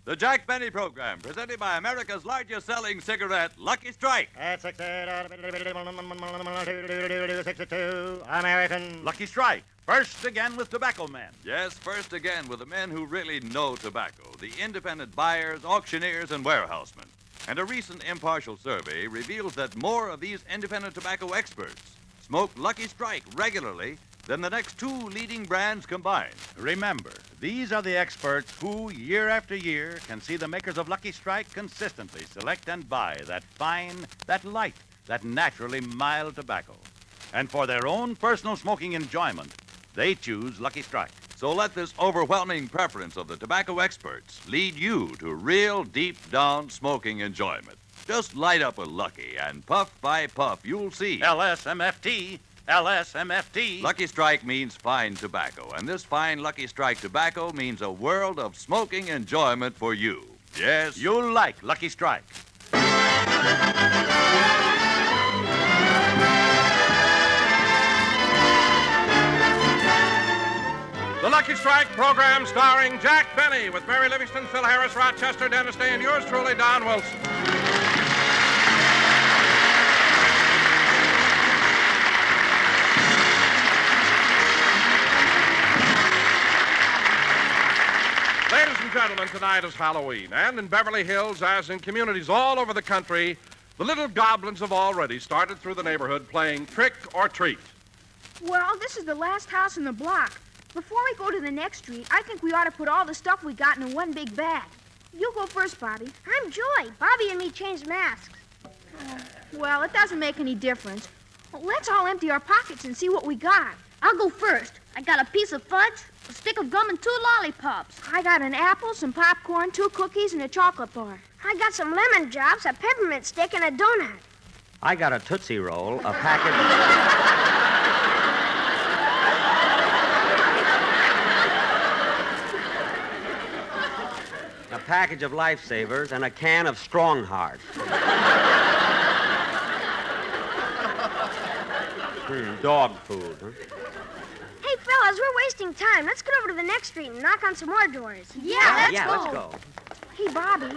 The Jack Benny Program, presented by America's largest selling cigarette, Lucky Strike. American. Lucky Strike. First again with tobacco men. Yes, first again with the men who really know tobacco, the independent buyers, auctioneers, and warehousemen. And a recent impartial survey reveals that more of these independent tobacco experts smoke Lucky Strike regularly than the next two leading brands combined. Remember, these are the experts who, year after year, can see the makers of Lucky Strike consistently select and buy that fine, that light, that naturally mild tobacco. And for their own personal smoking enjoyment, they choose Lucky Strike. So let this overwhelming preference of the tobacco experts lead you to real deep-down smoking enjoyment. Just light up a Lucky, and puff by puff, you'll see. LSMFT. LSMFT. Lucky Strike means fine tobacco, and this fine Lucky Strike tobacco means a world of smoking enjoyment for you. Yes? You'll like Lucky Strike. The Lucky Strike program starring Jack Benny with Mary Livingston, Phil Harris, Rochester, Dennis Day, and yours truly, Don Wilson. Ladies and gentlemen, tonight is Halloween, and in Beverly Hills, as in communities all over the country, the little goblins have already started through the neighborhood playing trick or treat. Well, this is the last house in the block. Before we go to the next street, I think we ought to put all the stuff we got in one big bag. You go first, Bobby. I'm Joy. Bobby and me changed masks. Well, it doesn't make any difference. Well, let's all empty our pockets and see what we got. I'll go first. I got a piece of fudge, a stick of gum, and 2 lollipops. I got an apple, some popcorn, 2 cookies, and a chocolate bar. I got some lemon drops, a peppermint stick, and a donut. I got a Tootsie Roll, a packet... a package of Lifesavers, and a can of Strongheart. Dog food, huh? Hey, fellas, we're wasting time. Let's get over to the next street and knock on some more doors. Yeah, let's go. Hey, Bobby,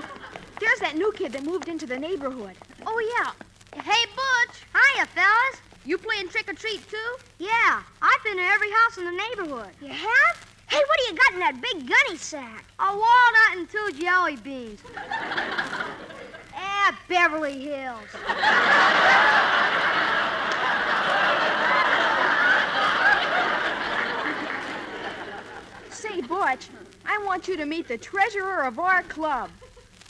there's that new kid that moved into the neighborhood. Oh, yeah. Hey, Butch. Hiya, fellas. You playing trick or treat, too? Yeah, I've been to every house in the neighborhood. You have? Hey, what do you got in that big gunny sack? A walnut and 2 jelly beans. Beverly Hills. Say, Butch, I want you to meet the treasurer of our club,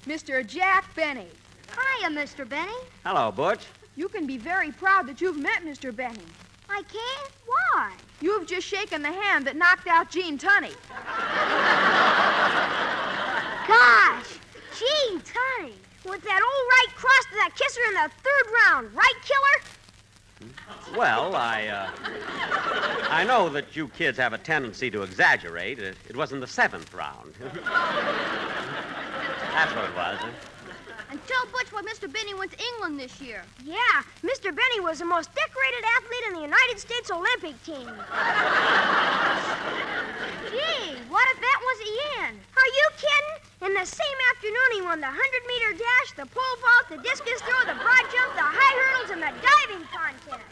Mr. Jack Benny. Hiya, Mr. Benny. Hello, Butch. You can be very proud that you've met Mr. Benny. I can't? Why? You've just shaken the hand that knocked out Gene Tunney. Gosh, Gene Tunney. With that old right cross to that kisser in the 3rd round. Right, killer? Well, I know that you kids have a tendency to exaggerate. It was in the 7th round. That's what it was. And tell Butch why Mr. Benny went to England this year. Yeah, Mr. Benny was the most decorated athlete in the United States Olympic team. Gee, what if that was Ian? Are you kidding? In the same afternoon, he won the 100-meter dash, the pole vault, the discus throw, the broad jump, the high hurdles, and the diving contest.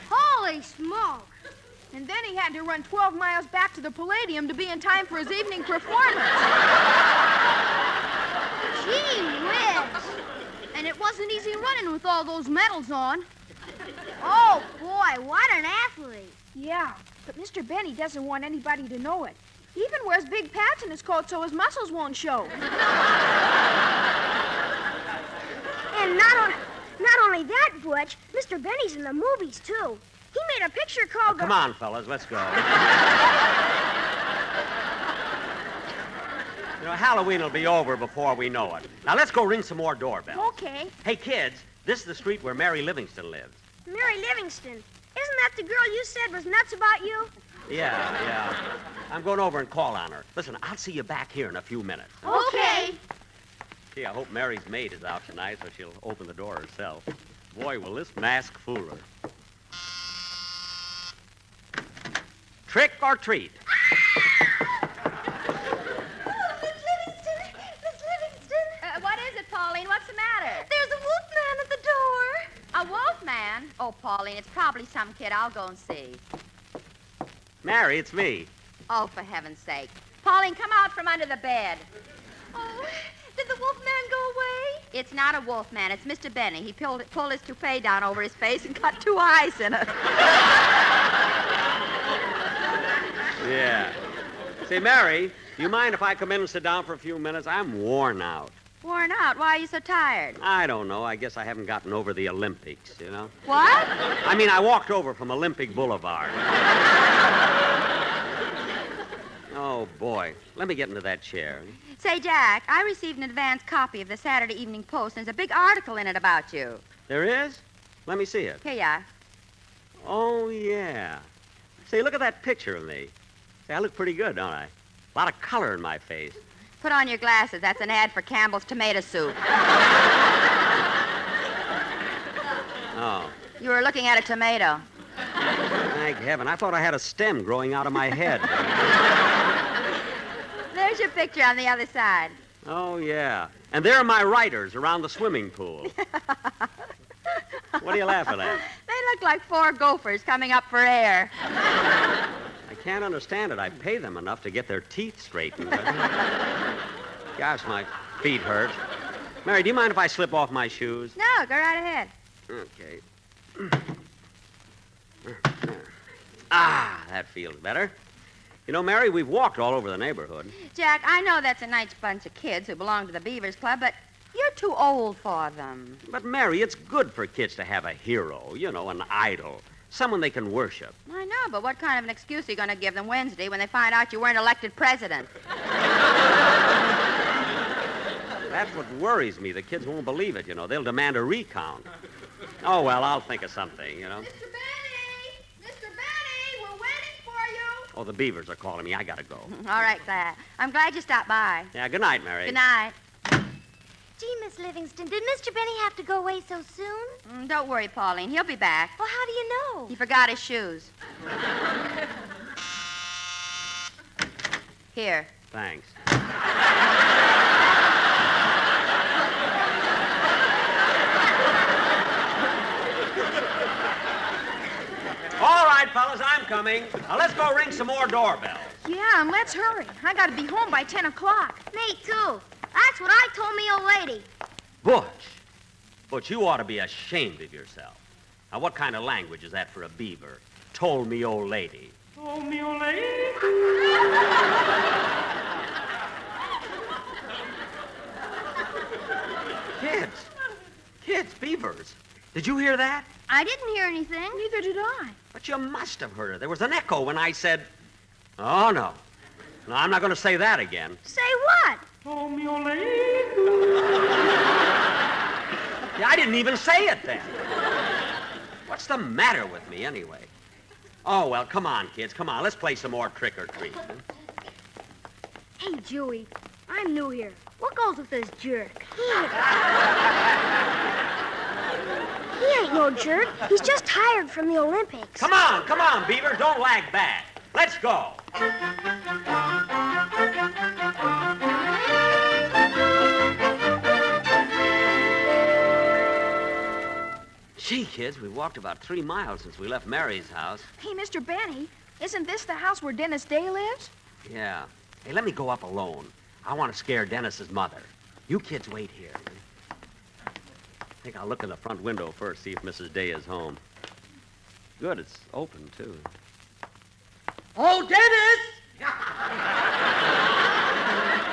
Holy smoke. And then he had to run 12 miles back to the Palladium to be in time for his evening performance. Gee whiz. And it wasn't easy running with all those medals on. Oh, boy, what an athlete. Yeah, but Mr. Benny doesn't want anybody to know it. He even wears big pads in his coat so his muscles won't show. And not only that, Butch, Mr. Benny's in the movies, too. He made a picture called... Come on, fellas, let's go. You know, Halloween will be over before we know it. Now, let's go ring some more doorbells. Okay. Hey, kids, this is the street where Mary Livingston lives. Mary Livingston. Isn't that the girl you said was nuts about you? Yeah. I'm going over and call on her. Listen, I'll see you back here in a few minutes. Okay. Gee, I hope Mary's maid is out tonight so she'll open the door herself. Boy, will this mask fool her. Trick or treat? Oh, Miss Oh, Pauline, it's probably some kid. I'll go and see. Mary, it's me. Oh, for heaven's sake. Pauline, come out from under the bed. Oh, did the wolf man go away? It's not a wolf man. It's Mr. Benny. He pulled his toupee down over his face and cut 2 eyes in it. Yeah. Say, Mary, do you mind if I come in and sit down for a few minutes? I'm worn out. Worn out? Why are you so tired? I don't know. I guess I haven't gotten over the Olympics, you know? What? I mean, I walked over from Olympic Boulevard. Oh, boy. Let me get into that chair. Say, Jack, I received an advance copy of the Saturday Evening Post, and there's a big article in it about you. There is? Let me see it. Here you are. Oh, yeah. Say, look at that picture of me. Say, I look pretty good, don't I? A lot of color in my face. Put on your glasses. That's an ad for Campbell's tomato soup. Oh. You were looking at a tomato. Thank heaven. I thought I had a stem growing out of my head. There's your picture on the other side. Oh, yeah. And there are my writers around the swimming pool. What are you laughing at? They look like 4 gophers coming up for air. I can't understand it. I pay them enough to get their teeth straightened. Gosh, my feet hurt. Mary, do you mind if I slip off my shoes? No, go right ahead. Okay. Ah, that feels better. You know, Mary, we've walked all over the neighborhood. Jack, I know that's a nice bunch of kids who belong to the Beavers Club, but you're too old for them. But, Mary, it's good for kids to have a hero, you know, an idol, someone they can worship. I know, but what kind of an excuse are you going to give them Wednesday when they find out you weren't elected president? That's what worries me. The kids won't believe it, you know. They'll demand a recount. Oh, well, I'll think of something, you know. Mr. Benny! Mr. Benny, we're waiting for you. Oh, the Beavers are calling me. I gotta go. All right, Claire. I'm glad you stopped by. Yeah, good night, Mary. Good night. Gee, Miss Livingston, did Mr. Benny have to go away so soon? Don't worry, Pauline. He'll be back. Well, how do you know? He forgot his shoes. Here. Thanks. All right, fellas, I'm coming. Now, let's go ring some more doorbells. Yeah, and let's hurry. I gotta be home by 10 o'clock. Me, too. That's what I told me, old lady. Butch, you ought to be ashamed of yourself. Now, what kind of language is that for a beaver? Told me, old lady. Told me, old lady. Kids, beavers. Did you hear that? I didn't hear anything. Neither did I. But you must have heard it. There was an echo when I said, oh, no. No, I'm not going to say that again. Say what? Told me, old lady. Yeah, I didn't even say it then. What's the matter with me, anyway? Oh, well, come on, kids. Come on. Let's play some more trick or treat. Hey, Joey, I'm new here. What goes with this jerk? He ain't no jerk. He's just tired from the Olympics. Come on, Beaver. Don't lag back. Let's go. Gee, kids, we walked about 3 miles since we left Mary's house. Hey, Mr. Benny, isn't this the house where Dennis Day lives? Yeah. Hey, let me go up alone. I want to scare Dennis's mother. You kids wait here. I think I'll look in the front window first, see if Mrs. Day is home. Good, it's open, too. Oh, Dennis!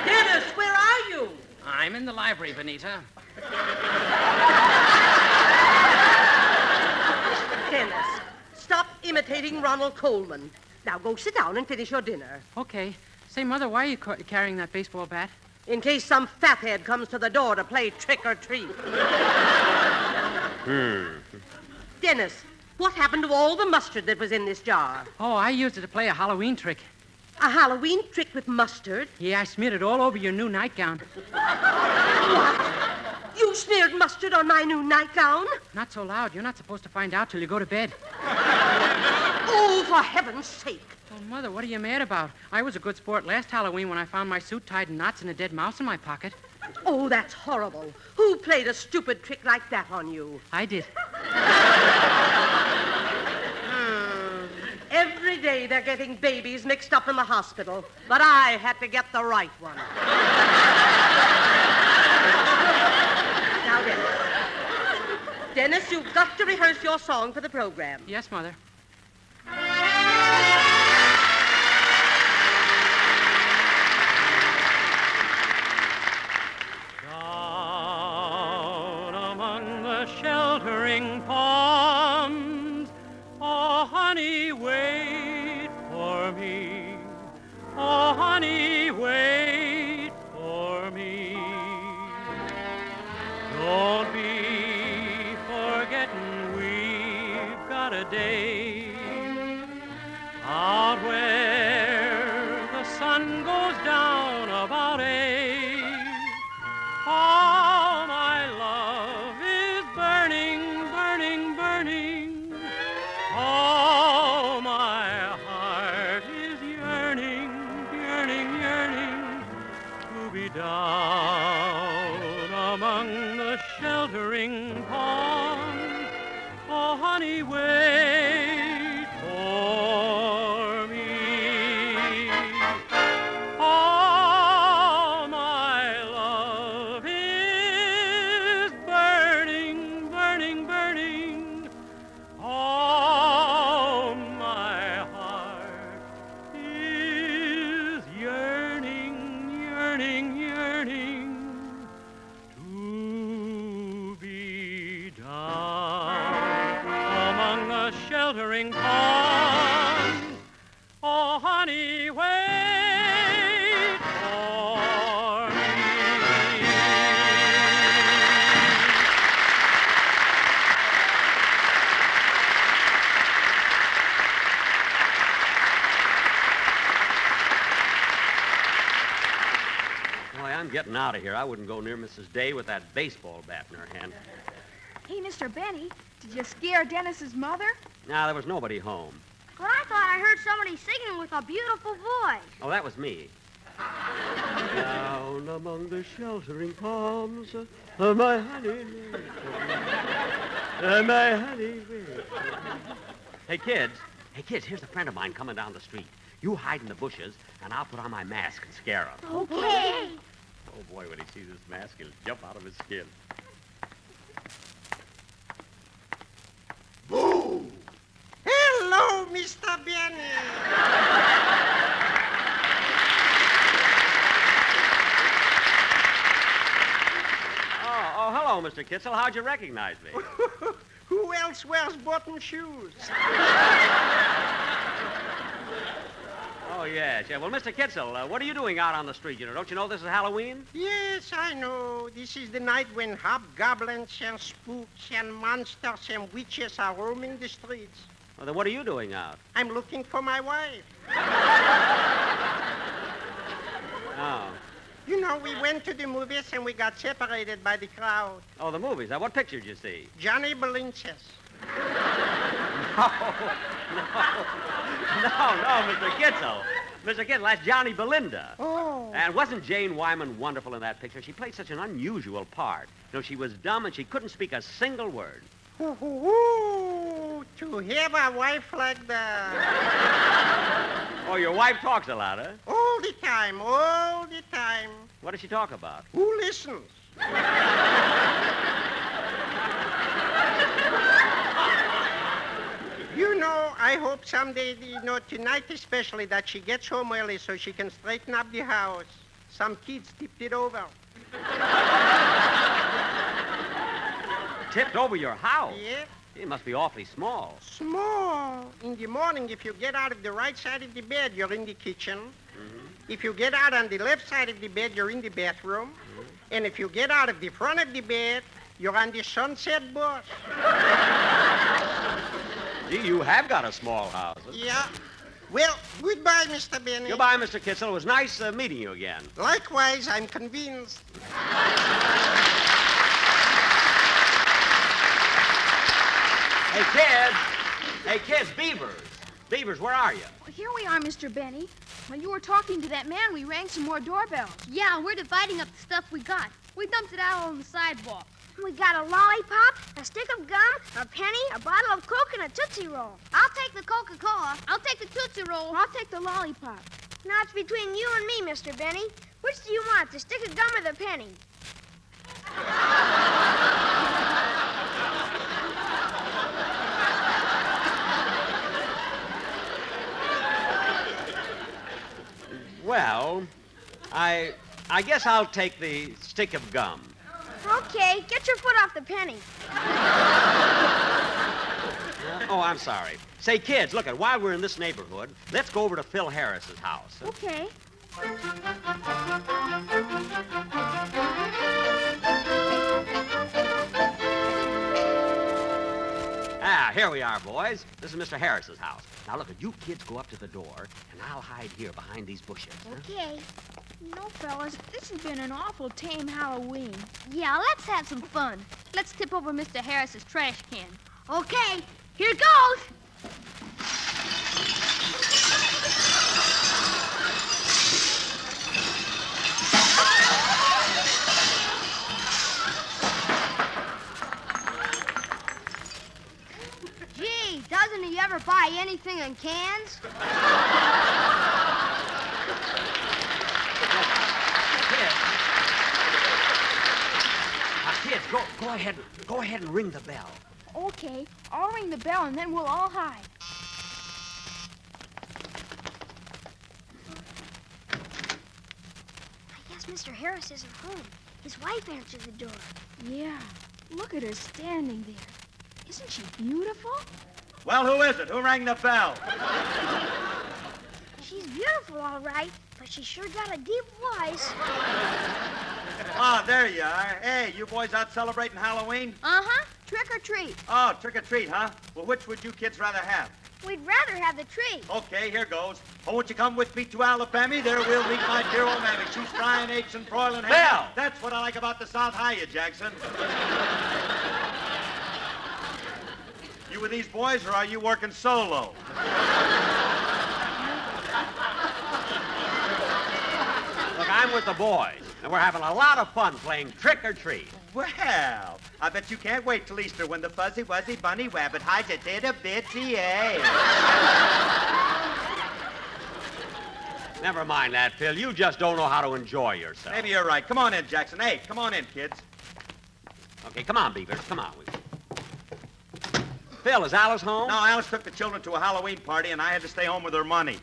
Dennis, where are you? I'm in the library, Benita. Dennis, stop imitating Ronald Coleman. Now go sit down and finish your dinner. Okay. Say, Mother, why are you carrying that baseball bat? In case some fathead comes to the door to play trick or treat. Dennis, what happened to all the mustard that was in this jar? Oh, I used it to play a Halloween trick. A Halloween trick with mustard? Yeah, I smeared it all over your new nightgown. What? You smeared mustard on my new nightgown? Not so loud. You're not supposed to find out till you go to bed. Oh, for heaven's sake. Oh, Mother, what are you mad about? I was a good sport last Halloween when I found my suit tied in knots and a dead mouse in my pocket. Oh, that's horrible. Who played a stupid trick like that on you? I did. Every day they're getting babies mixed up in the hospital, but I had to get the right one. Now, Dennis. Dennis, you've got to rehearse your song for the program. Yes, Mother. Down among the sheltering palms, oh, honey, wait for me. Oh, honey, wait for me. Don't be forgetting we've got a day out where the sun goes down about 8. Oh, my love is burning, burning, burning. Oh, my heart is yearning, yearning, yearning to be down among the sheltering palms. Oh, honey, wait for me. Oh, my love is burning, burning, burning. Oh, my heart is yearning, yearning, yearning to be down among the sheltering palms. Oh, honey, wait for me. Boy, I'm getting out of here. I wouldn't go near Mrs. Day with that baseball bat in her hand. Hey, Mr. Benny, did you scare Dennis's mother? Nah, there was nobody home. But I thought I heard somebody singing with a beautiful voice. Oh, that was me. Down among the sheltering palms, my honey, my honey. Hey, kids, here's a friend of mine coming down the street. You hide in the bushes, and I'll put on my mask and scare him. Okay. Oh, boy, when he sees this mask, he'll jump out of his skin. Boo! Hello, Mr. Benny. Oh, hello, Mr. Kitzel. How'd you recognize me? Who else wears bottom shoes? Oh, yes. Yeah. Well, Mr. Kitzel, what are you doing out on the street? Don't you know this is Halloween? Yes, I know. This is the night when hobgoblins and spooks and monsters and witches are roaming the streets. Well, then what are you doing out? I'm looking for my wife. Oh. You know, we went to the movies and we got separated by the crowd. Oh, the movies. Now, what picture did you see? Johnny Belinches. No, Mr. Kitzel. Mr. Kitzel, that's Johnny Belinda. Oh. And wasn't Jane Wyman wonderful in that picture? She played such an unusual part. She was dumb and she couldn't speak a single word. Ooh, to have a wife like that. Oh, your wife talks a lot, huh? All the time, all the time. What does she talk about? Who listens? You know, I hope someday, tonight especially, that she gets home early so she can straighten up the house. Some kids tipped it over. Tipped over your house? Yeah. It must be awfully small. Small. In the morning, if you get out of the right side of the bed, you're in the kitchen. Mm-hmm. If you get out on the left side of the bed, you're in the bathroom. Mm-hmm. And if you get out of the front of the bed, you're on the sunset bus. Gee, you have got a small house. Yeah. Well, goodbye, Mr. Benny. Goodbye, Mr. Kitzel. It was nice meeting you again. Likewise, I'm convinced. Hey, kids, Beavers. Beavers, where are you? Well, here we are, Mr. Benny. When you were talking to that man, we rang some more doorbells. Yeah, we're dividing up the stuff we got. We dumped it out on the sidewalk. We got a lollipop, a stick of gum, a penny, a bottle of Coke, and a Tootsie Roll. I'll take the Coca-Cola. I'll take the Tootsie Roll. I'll take the lollipop. Now it's between you and me, Mr. Benny. Which do you want, the stick of gum or the penny? Well, I guess I'll take the stick of gum. Okay, get your foot off the penny. Oh, I'm sorry. Say, kids, look, while we're in this neighborhood, let's go over to Phil Harris's house. Okay. Ah, here we are, boys. This is Mr. Harris's house. Now, look, you kids go up to the door, and I'll hide here behind these bushes. Huh? Okay. You know, fellas, this has been an awful tame Halloween. Yeah, let's have some fun. Let's tip over Mr. Harris's trash can. Okay, here goes. Gee, doesn't he ever buy anything in cans? Kids, go ahead and ring the bell. Okay, I'll ring the bell and then we'll all hide. I guess Mr. Harris isn't home. His wife answered the door. Yeah, look at her standing there. Isn't she beautiful? Well, who is it? Who rang the bell? She's beautiful, all right, but she sure got a deep voice. Oh, there you are. Hey, you boys out celebrating Halloween? Uh-huh. Trick or treat. Oh, trick or treat, huh? Well, which would you kids rather have? We'd rather have the tree. Okay, here goes. Oh, won't you come with me to Alabama? There we'll meet my dear old mammy. She's frying eggs and broiling ham. Bill! That's what I like about the South. Hiya, Jackson. You with these boys, or are you working solo? Look, I'm with the boys, and we're having a lot of fun playing trick or treat. Well, I bet you can't wait till Easter when the fuzzy wuzzy bunny rabbit hides a bit of bitsy egg. Never mind that, Phil. You just don't know how to enjoy yourself. Maybe you're right. Come on in, Jackson. Hey, come on in, kids. Okay, come on, Beavers. Come on. Phil, is Alice home? No, Alice took the children to a Halloween party, and I had to stay home with her money.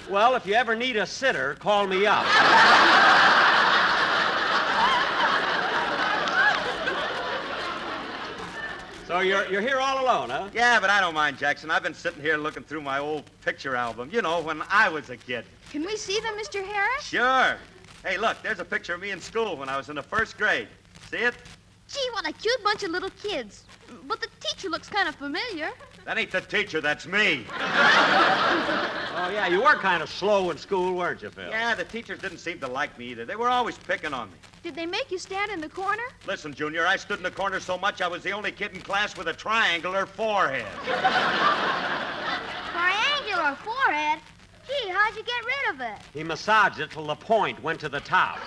Well, if you ever need a sitter, call me up. So you're here all alone, huh? Yeah, but I don't mind, Jackson. I've been sitting here looking through my old picture album. You know, when I was a kid. Can we see them, Mr. Harris? Sure. Hey, look, there's a picture of me in school when I was in the first grade. See it? Gee, what a cute bunch of little kids. But the teacher looks kind of familiar. That ain't the teacher, that's me. Oh, yeah, you were kind of slow in school, weren't you, Phil? Yeah, the teachers didn't seem to like me either. They were always picking on me. Did they make you stand in the corner? Listen, Junior, I stood in the corner so much I was the only kid in class with a triangular forehead. Triangular forehead? Gee, how'd you get rid of it? He massaged it till the point went to the top.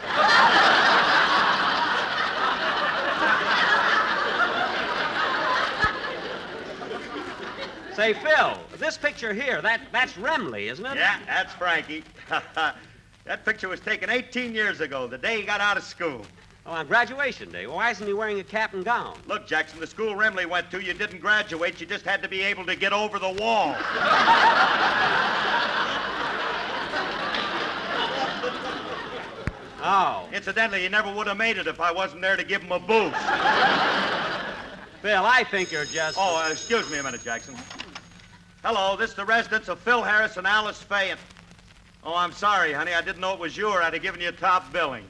Say, Phil, this picture here, that's Remley, isn't it? Yeah, that's Frankie. That picture was taken 18 years ago, the day he got out of school. Oh, on graduation day. Well, why isn't he wearing a cap and gown? Look, Jackson, the school Remley went to, you didn't graduate. You just had to be able to get over the wall. Oh. Incidentally, he never would have made it if I wasn't there to give him a boost. Phil, I think you're just... Oh, excuse me a minute, Jackson. Hello, this is the residence of Phil Harris and Alice Faye. Oh, I'm sorry, honey. I didn't know it was you, or I'd have given you top billing.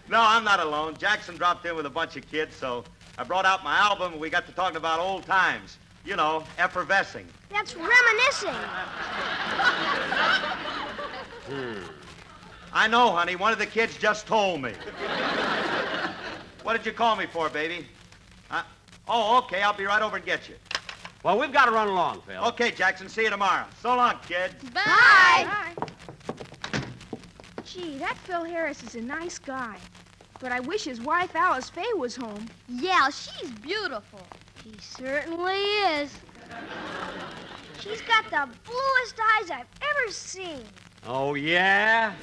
No, I'm not alone. Jackson dropped in with a bunch of kids, so I brought out my album, and we got to talking about old times. You know, effervescing. That's reminiscing. I know, honey. One of the kids just told me. What did you call me for, baby? Oh, okay. I'll be right over and get you. Well, we've got to run along, Phil. Okay, Jackson. See you tomorrow. So long, kids. Bye. Bye. Gee, that Phil Harris is a nice guy. But I wish his wife, Alice Faye, was home. Yeah, she's beautiful. She certainly is. She's got the bluest eyes I've ever seen. Oh, yeah?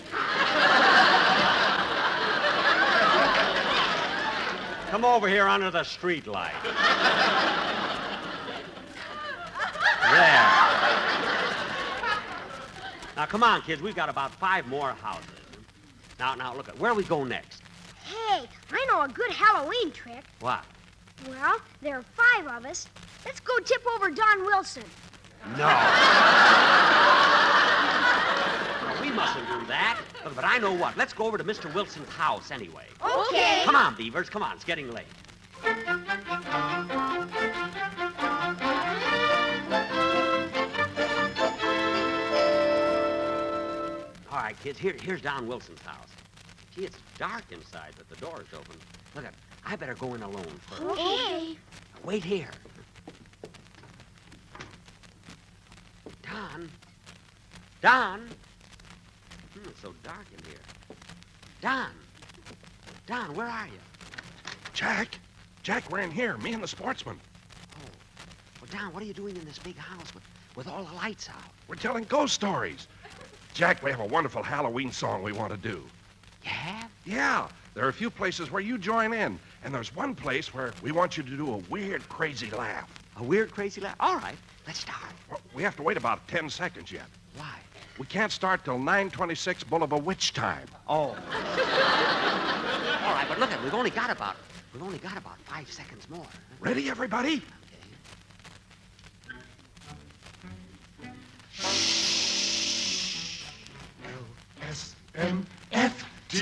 Come over here under the street light. There. Now, come on, kids. We've got about 5 more houses. Now, look, where do we go next? Hey, I know a good Halloween trick. What? Well, there are 5 of us. Let's go tip over Don Wilson. No. No, we mustn't do that. Look, but I know what. Let's go over to Mr. Wilson's house anyway. Okay. Come on, Beavers. Come on. It's getting late. All right, kids. Here's Don Wilson's house. Gee, it's dark inside, but the door's open. Look, I better go in alone first. Okay. Wait here. Don? Don? It's so dark in here. Don? Don, where are you? Jack, we're in here, me and the sportsman. Oh. Well, Don, what are you doing in this big house with all the lights out? We're telling ghost stories. Jack, we have a wonderful Halloween song we want to do. You have? Yeah. There are a few places where you join in, and there's one place where we want you to do a weird, crazy laugh. A weird, crazy laugh? All right, let's start. Well, we have to wait about 10 seconds yet. Why? We can't start till 9:26 Boulevard Witch time. Oh. All right, but look, we've only got about 5 seconds more. Ready, everybody? L-S-M-F-D.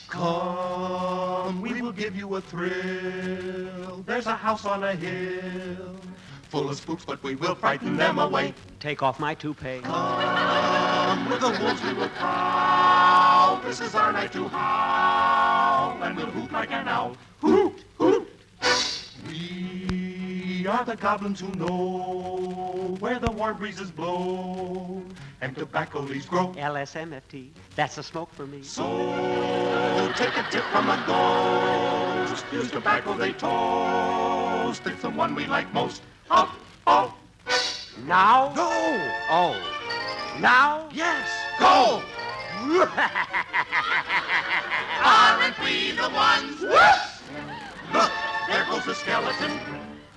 Come, we will give you a thrill. There's a house on a hill, full of spooks, but we will frighten them away. Take off my toupee. Come, with the wolves we will prowl. This is our night to howl, and we'll hoot like an owl. Hoot, hoot. We are the goblins who know where the warm breezes blow and tobacco leaves grow. LSMFT. That's the smoke for me. So take a tip from a ghost. Use tobacco they toast. It's the one we like most. Oh, oh. Now? Go! Oh. Now? Yes! Go! Aren't we the ones? Look, there goes the skeleton.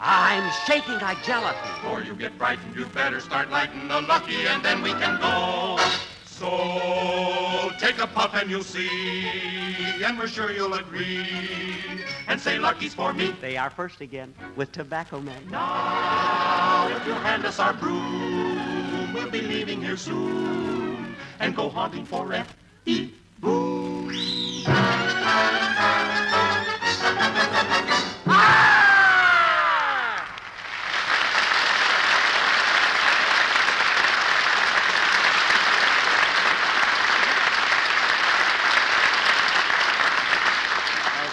I'm shaking like gelatin. Before you get frightened, you'd better start lighting the lucky, and then we can go. So take a puff and you'll see, and we're sure you'll agree, and say lucky's for me. They are first again with Tobacco Man. Now, if you'll hand us our broom, we'll be leaving here soon, and go haunting for F.E. Boom.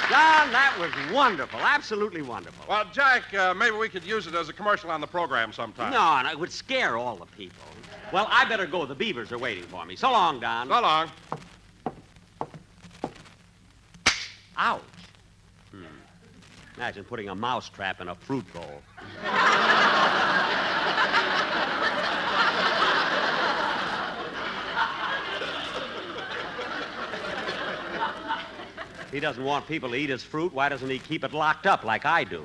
Don, that was wonderful. Absolutely wonderful. Well, Jack, maybe we could use it as a commercial on the program sometime. No, and it would scare all the people. Well, I better go. The Beavers are waiting for me. So long, Don. So long. Ouch. Imagine putting a mouse trap in a fruit bowl. He doesn't want people to eat his fruit. Why doesn't he keep it locked up like I do?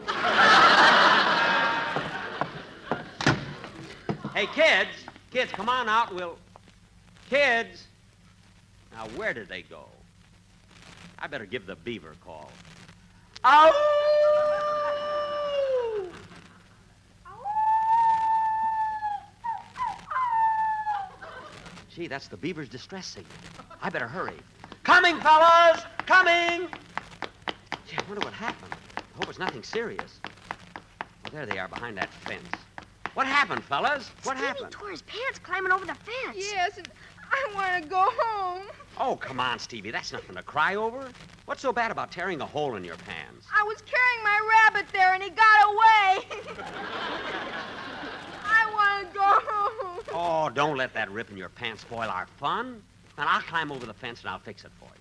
Hey, kids. Kids, come on out. Kids. Now, where did they go? I better give the Beaver a call. Ow! Gee, that's the Beaver's distress signal. I better hurry. Coming, fellas! Coming! Gee, I wonder what happened. I hope it's nothing serious. Well, there they are behind that fence. What happened, fellas? What happened? Tore his pants climbing over the fence. Yes, and I want to go home. Oh, come on, Stevie. That's nothing to cry over. What's so bad about tearing a hole in your pants? I was carrying my rabbit there and he got away. I want to go home. Oh, don't let that rip in your pants spoil our fun. And I'll climb over the fence and I'll fix it for you.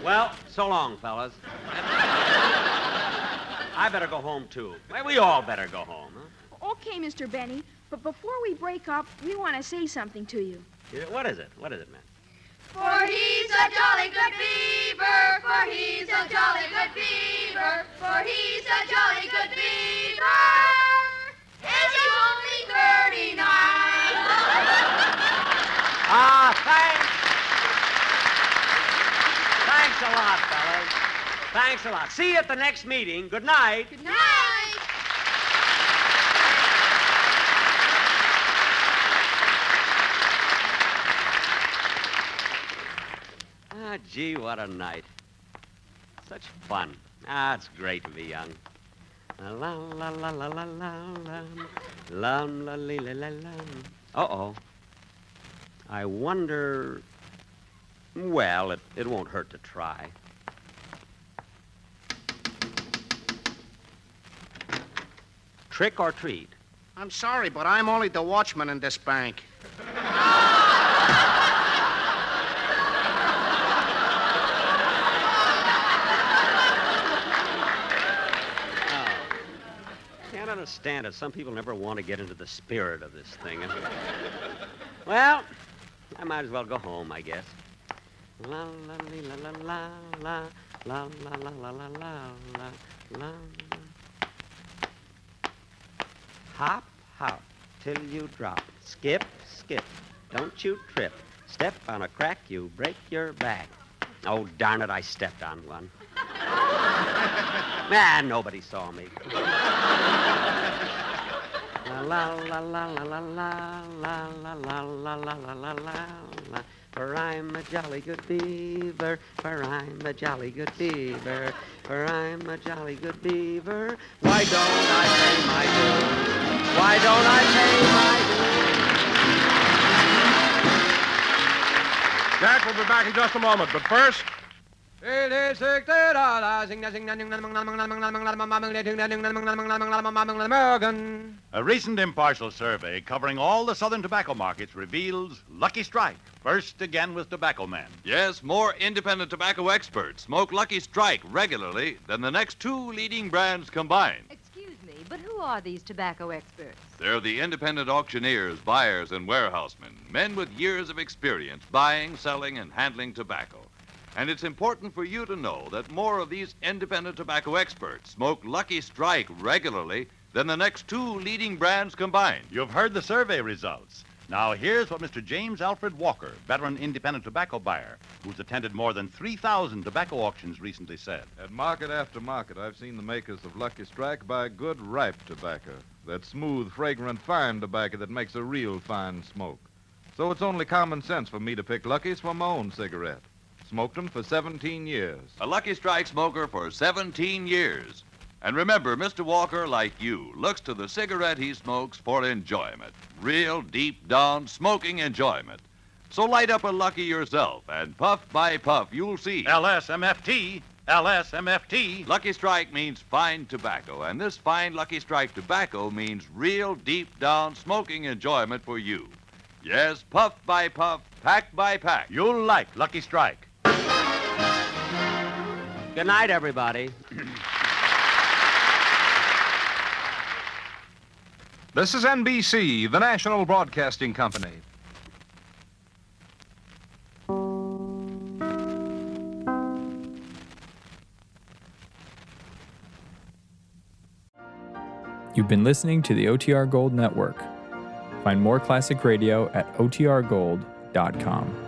Well, so long, fellas. I better go home, too. Well, we all better go home, huh? Okay, Mr. Benny, but before we break up, we want to say something to you. Yeah, what is it? What is it, man? For he's a jolly good beaver, for he's a jolly good beaver, for he's a jolly good beaver. And he's only 39. Ah, thanks. Thanks a lot, fellas. Thanks a lot. See you at the next meeting. Good night. Good night. Ah, gee, what a night. Such fun. Ah, it's great to be young. La la la la la la la la la la la la. Uh-oh. I wonder... Well, it won't hurt to try. Trick or treat? I'm sorry, but I'm only the watchman in this bank. Can't understand it. Some people never want to get into the spirit of this thing. Well, I might as well go home, I guess. La la la la la la la la la la la la la. Hop, hop, till you drop. Skip, skip, don't you trip. Step on a crack, you break your back. Oh, darn it, I stepped on one. Man, nobody saw me. La la la la la la la la la la la la la la la. For I'm a jolly good beaver, for I'm a jolly good beaver, for I'm a jolly good beaver. Why don't I pay my dues? Why don't I pay my dues? Jack will be back in just a moment, but first... A recent impartial survey covering all the southern tobacco markets reveals Lucky Strike, first again with tobacco men. Yes, more independent tobacco experts smoke Lucky Strike regularly than the next two leading brands combined. Excuse me, but who are these tobacco experts? They're the independent auctioneers, buyers, and warehousemen, men with years of experience buying, selling, and handling tobacco. And it's important for you to know that more of these independent tobacco experts smoke Lucky Strike regularly than the next two leading brands combined. You've heard the survey results. Now, here's what Mr. James Alfred Walker, veteran independent tobacco buyer, who's attended more than 3,000 tobacco auctions, recently said. At market after market, I've seen the makers of Lucky Strike buy good, ripe tobacco. That smooth, fragrant, fine tobacco that makes a real fine smoke. So it's only common sense for me to pick Lucky's for my own cigarette. Smoked them for 17 years. A Lucky Strike smoker for 17 years. And remember, Mr. Walker, like you, looks to the cigarette he smokes for enjoyment. Real, deep-down smoking enjoyment. So light up a Lucky yourself, and puff by puff, you'll see. LSMFT. LSMFT. Lucky Strike means fine tobacco, and this fine Lucky Strike tobacco means real, deep-down smoking enjoyment for you. Yes, puff by puff, pack by pack. You'll like Lucky Strike. Good night, everybody. This is NBC, the National Broadcasting Company. You've been listening to the OTR Gold Network. Find more classic radio at otrgold.com.